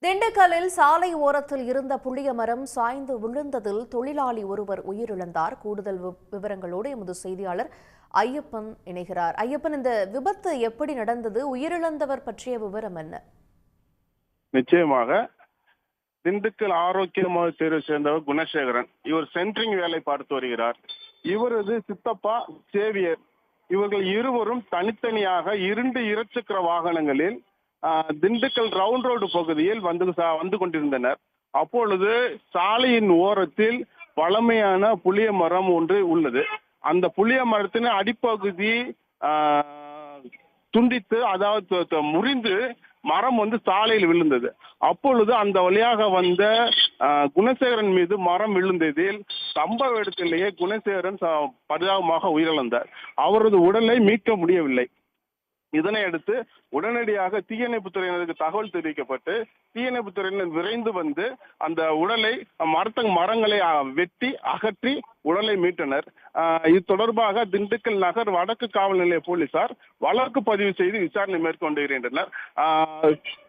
திண்டுக்கல்லில் சாலை ஓரத்தில் இருந்த புளிய மரம் சாய்ந்து விழுந்ததில் தொழிலாளி ஒருவர் உயிரிழந்தார். கூடுதல் விவரங்களோடு எமது செய்தியாளர் ஐயப்பன் இணைகிறார். ஐயப்பன், இந்த விபத்து எப்படி நடந்தது? உயிரிழந்தவர் பற்றிய விவரம் என்ன? நிச்சயமாக திண்டுக்கல் ஆரோக்கியமாக தேர்வு சேர்ந்தவர் குணசேகரன். இவர் சென்ட்ரிங் வேலை பார்த்து வருகிறார். இவரது சித்தப்பா சேவியர். இவர்கள் இருவரும் தனித்தனியாக 2 இருசக்கர வாகனங்களில் திண்டுக்கல் ரவுண்ட் ரோடு பகுதியில் வந்து கொண்டிருந்தனர். அப்பொழுது சாலையின் ஓரத்தில் பழமையான புளிய மரம் ஒன்று உள்ளது. அந்த புளிய மரத்தின் அடிப்பகுதி துண்டித்து, அதாவது முறிந்து மரம் சாலையில் விழுந்தது. அப்பொழுது அந்த வழியாக வந்த குணசேகரன் மீது மரம் விழுந்ததில் சம்பவ இடத்திலேயே குணசேகரன் பரிதாபமாக உயிரிழந்தார். அவரது உடலை மீட்க முடியவில்லை. இதனை அடுத்து உடனடியாக தீயணைப்பு துறையினருக்கு தகவல் தெரிவிக்கப்பட்டு தீயணைப்பு துறையினர் விரைந்து வந்து அந்த உடலை மரங்களை வெட்டி அகற்றி உடலை மீட்டனர். இது தொடர்பாக திண்டுக்கல் நகர் வடக்கு காவல் நிலைய போலீசார் வழக்கு பதிவு செய்து விசாரணை மேற்கொண்டு வருகின்றனர்.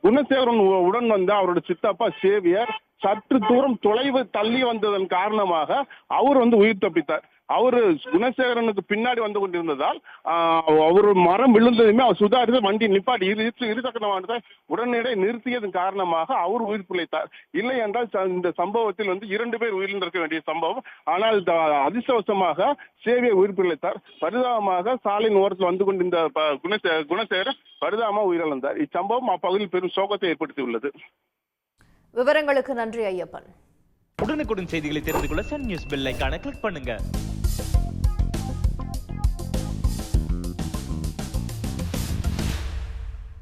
குணசேகரன் உடன் வந்த அவருடைய சித்தப்பா சேவியர் சற்று தூரம் தொலைவு தள்ளி வந்ததன் காரணமாக அவர் உயிர் தப்பித்தார். அவரு குணசேகரனுக்கு பின்னாடி வந்து கொண்டிருந்ததால் அவர் மரம் விழுந்ததுமே அவர் சுதாரித்து வண்டி நிப்பாட்டி இருசக்கர வாகனத்தை உடனடியே நிறுத்தியதன் காரணமாக அவர் உயிர் பிழைத்தார். இல்லை என்றால் இந்த சம்பவத்தில் 2 பேர் உயிரிழந்திருக்க வேண்டிய சம்பவம். ஆனால் அதிர்ஷ்டவசமாக சேவியை உயிர் பிழைத்தார். பரிதாபமாக சாலையின் ஓரத்தில் வந்து கொண்டிருந்த குணசேகரன் பரிதாபமாக உயிரிழந்தார். இச்சம்பவம் அப்பகுதியில் பெரும் சோகத்தை ஏற்படுத்தியுள்ளது. விவரங்களுக்கு நன்றி ஐயப்பன். உடனுக்குடன் செய்திகளை தெரிந்து கொள்ள சன் நியூஸ் பெல் ஐகானை கிளிக் பண்ணுங்க.